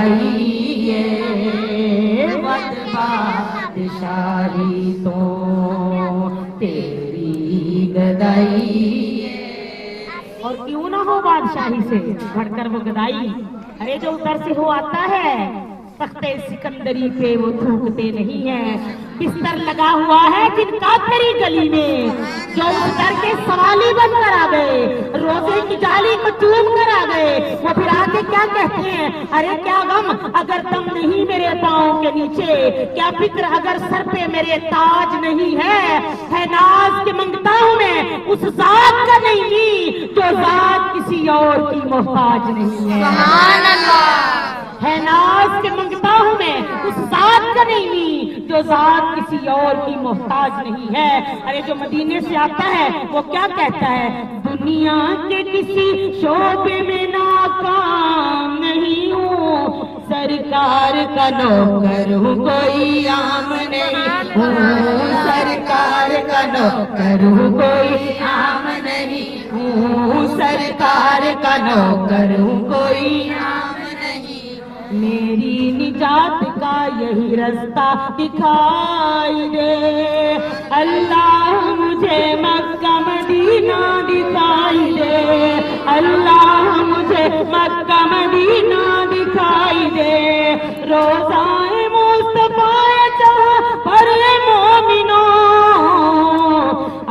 گدائی وقت بادشاہی تو تیری گدائی اور کیوں نہ ہو بادشاہی سے بڑھ کر وہ گدائی. ارے جو ادھر سے ہو آتا ہے تخت سکندری پہ وہ تھوکتے نہیں ہیں. بستر لگا ہوا ہے جن کا تیری گلی میں جو اس در کے سوالی بن کر آ گئے, روزے کی جالی کو چوم کر آ گئے, وہ پھر آگے کیا کہتے ہیں؟ ارے کیا غم اگر دم نہیں میرے پاؤں کے نیچے, کیا فکر اگر سر پہ میرے تاج نہیں ہے ناز کے منگتا ہوں میں اس ذات کا نہیں جو ذات کسی اور کی محتاج نہیں ہے. سبحان اللہ. ہے ناز کے منگتا ہوں میں اس ذات کا نہیں جو ذات کسی اور کی محتاج نہیں ہے. ارے جو مدینے سے آتا ہے وہ کیا کہتا ہے؟ دنیا کے کسی شعبے میں ناکام نہیں ہوں, سرکار کا نوکر ہوں کوئی عام نہیں ہوں, سرکار کا نوکر ہوں کوئی عام نہیں ہوں, سرکار کا نوکر ہوں کوئی عام نہیں. میری نجات کا یہی رستہ دکھائی دے اللہ, مجھے مکہ مدینہ دکھائی دے اللہ, مجھے مکہ مدینہ دکھائی دے. روزائے مصطفیٰ جہاں پر مومنوں,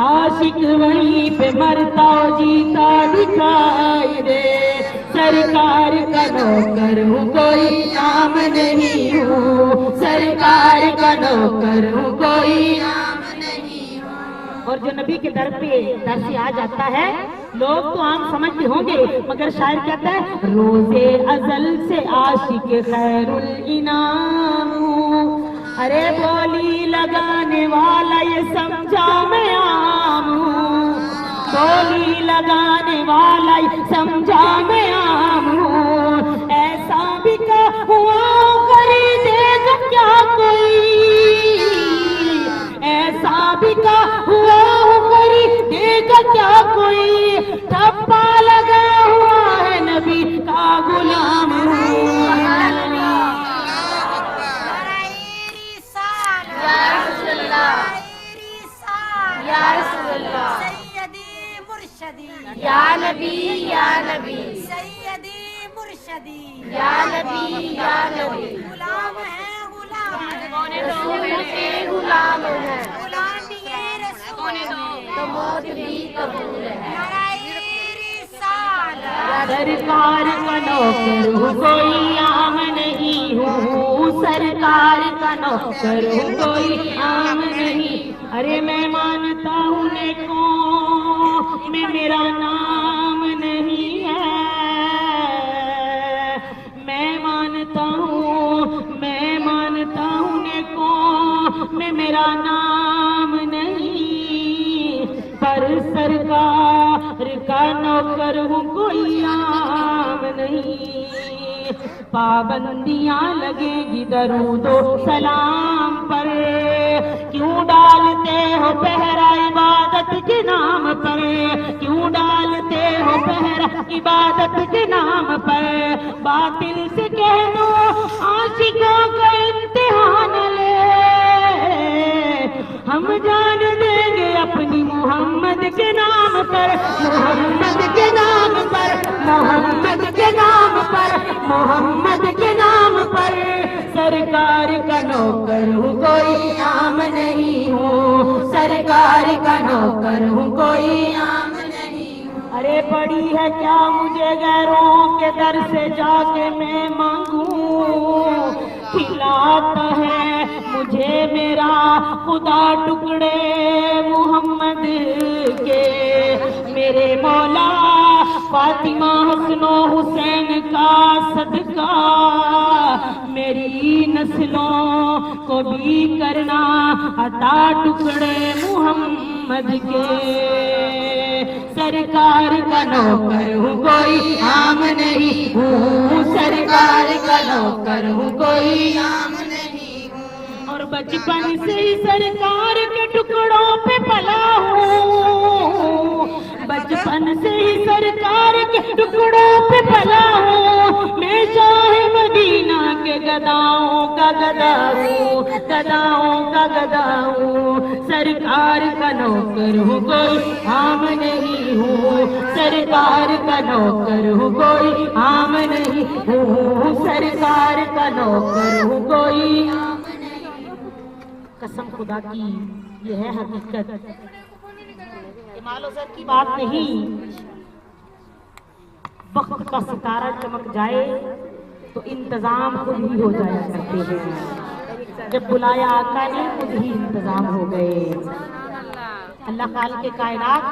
عاشق وہیں پہ مرتا جیتا دکھائی دے. سرکار کا نوکر ہوں کوئی عام نہیں ہوں, سرکار کا نوکر ہوں کوئی عام نہیں ہوں. اور جو نبی کے در سے آ جاتا ہے لوگ تو عام سمجھتے ہوں گے, مگر شاعر کہتا ہے روزے ازل سے عاشق خیر الانام. ارے بولی لگانے والا یہ سمجھا میں عام ہوں, بولی لگانے والا سمجھا میں عام ہوں. ایسا بھی کہ ہوا خریدے گا کیا کوئی, ایسا بھی کہ ہوا خریدے گا کیا کوئی, ٹھپا لگا ہوا ہے نبی کا غلام ہوں. یا نبی یا نبی سیدی مرشدی یا نبی یا نبی, غلام ہے غلام رسول کے غلام ہیں غلام بھی رسول تو موت بھی قبول ہے. سرکار کا نوکر ہوں کوئی عام نہیں ہوں, سرکار کا نوکر ہوں کوئی عام نہیں. ارے میں مانتا ہوں نیکوں میں میرا نام نہیں ہے, میں مانتا ہوں نیکوں میں میرا نام نہیں, پر سرکار کا نوکر ہوں کوئی عام نہیں. پابندیاں لگیں گی درود و سلام پر, کیوں ڈالتے ہو پہرا عبادت کے نام پر, کیوں ڈالتے ہو پہرا عبادت کے نام پر. باطل سے کہہ دو عاشقوں کا امتحان لے, ہم جان دیں گے اپنی محمد کے نام پر, محمد کے نام پر, محمد کے نام پر, محمد کے نام پر. سرکار کا نوکر ہوں کوئی عام نہیں ہوں, سرکار کا نوکر ہوں کوئی عام نہیں ہوں. ارے پڑی ہے کیا مجھے غیروں کے در سے جا کے میں مانگوں, کھلاتا ہے مجھے میرا خدا ٹکڑے محمد کے. میرے مولا فاطمہ حسن و حسین کا صدقہ میری نسلوں کو بھی کرنا عطا ٹکڑے محمد کے. سرکار کا نوکر ہوں کوئی عام نہیں ہوں, سرکار کا نوکر ہوں کوئی عام نہیں ہوں. اور بچپن سے ہی سرکار کے ٹکڑوں پہ پلا ہوں, بچپن سے ہی سرکار کے ٹکڑوں پہ پلا ہوں. میں شاہ مدینہ کے گداؤں کا گدا ہوں، گداؤں کا گدا ہوں، سرکار کا نوکر ہوں کوئی عام نہیں ہوں، سرکار کا نوکر ہوں کوئی عام نہیں ہوں، سرکار کا نوکر ہوں کوئی عام نہیں ہوں۔ قسم خدا کی یہ ہے حقیقت، یہ مال و زر کی بات نہیں۔ وقت کا ستارہ چمک جائے تو انتظام خود ہی ہو جایا کرتے ہیں، جب بلایا آقا نے خود ہی انتظام ہو گئے۔ اللہ خالق کے کائنات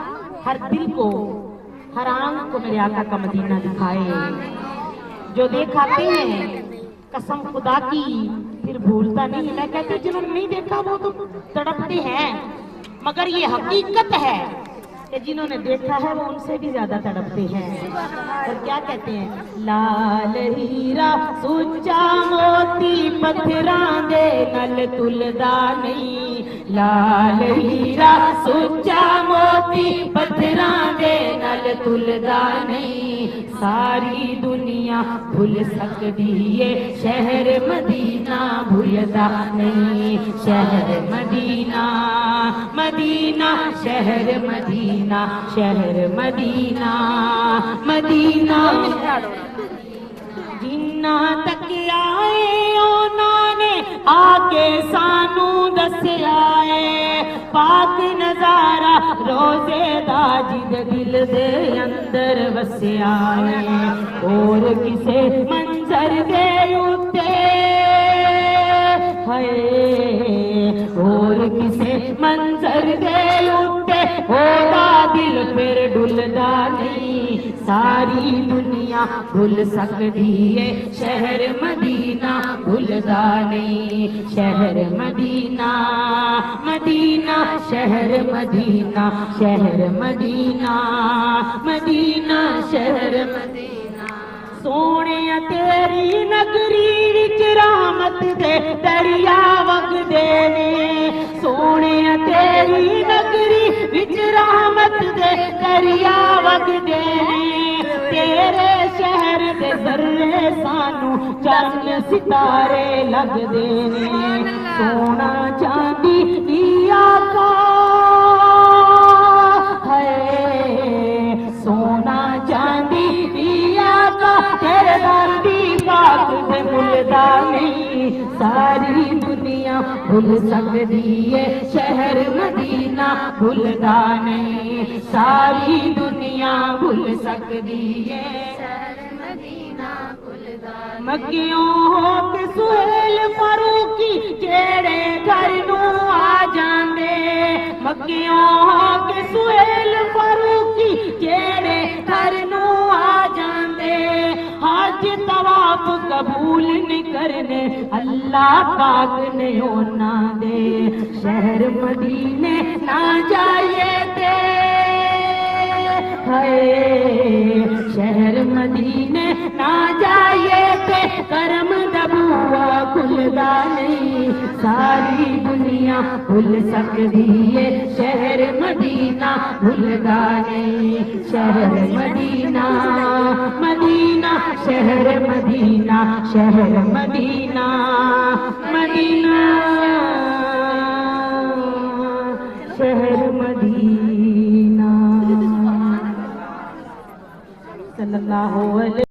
ہر دل کو، ہر آنکھ کو میرے آقا کا مدینہ دکھائے۔ جو دیکھاتے ہیں قسم خدا کی پھر بھولتا نہیں۔ میں کہتی ہوں جنہوں نے نہیں دیکھا وہ تو تڑپتے ہیں، مگر یہ حقیقت ہے کہ جنہوں نے دیکھا ہے وہ ان سے بھی زیادہ تڑپتے ہیں۔ اور کیا کہتے ہیں؟ لال ہیرا سچا موتی پتھراں دے نل تلدا نہیں، لال ہیرا سچا موتی پتھراں دے نل تلدا نہیں، ساری دنیا بھول سکدی ہے شہر مدینہ بھولدا نہیں، شہر مدینہ مدینہ شہر مدینہ شہر مدینہ مدینہ۔ جنہ تک آئے اونا نے آکے سانو دسیا ہے، پاک نظارہ روزے دا جد دل دے اندر وسیا ہے، اور کسے منظر دے اتے اور کسے منظر دے اٹھے ہودا دل پھر ڈلدا نہیں، ساری دنیا بھول سکدی ہے شہر مدینہ بھولدا نہیں، شہر مدینہ مدینہ شہر مدینہ شہر مدینہ مدینہ شہر مدینہ۔ سونے تیری نگری وچ رحمت دے دریا وگدے نے، سونے تیری نگری وچ رحمت دے دریا وگدے نے، تیرے شہر دے ذرے سانو چند ستارے لگدے نے، سونا چاندی دی آقا ہے، سونا چاندی دی آقا تیرے در دی پاک دے بھولدا نہیں، ساری دنیا بھول سکدی ہے شہر مدینہ بھولدا نہیں، ساری دنیا بھول سکدی ہے شہر مدینہ بھولدا نہیں۔ مکیوں ہو کے سہیل فاروقی جیڑے گھر نو آ جاندے، مکیوں ہو کے سہیل فاروقی جیڑے گھر نو آ جاندے، حج طواف قبول نہیں کرنے اللہ پاک نے ہونا دے، شہر مدینے نہ جائے تے شہر مدینے نہ جائے تے کرم دا بوا کھلدا نہیں، ساری دنیا بھول سکدی ہے شہر مدینہ بھولدا نہیں، شہر مدینہ مدینہ شہر مدینہ شہر مدینہ مدینہ شہر مدینہ صلی اللہ علیہ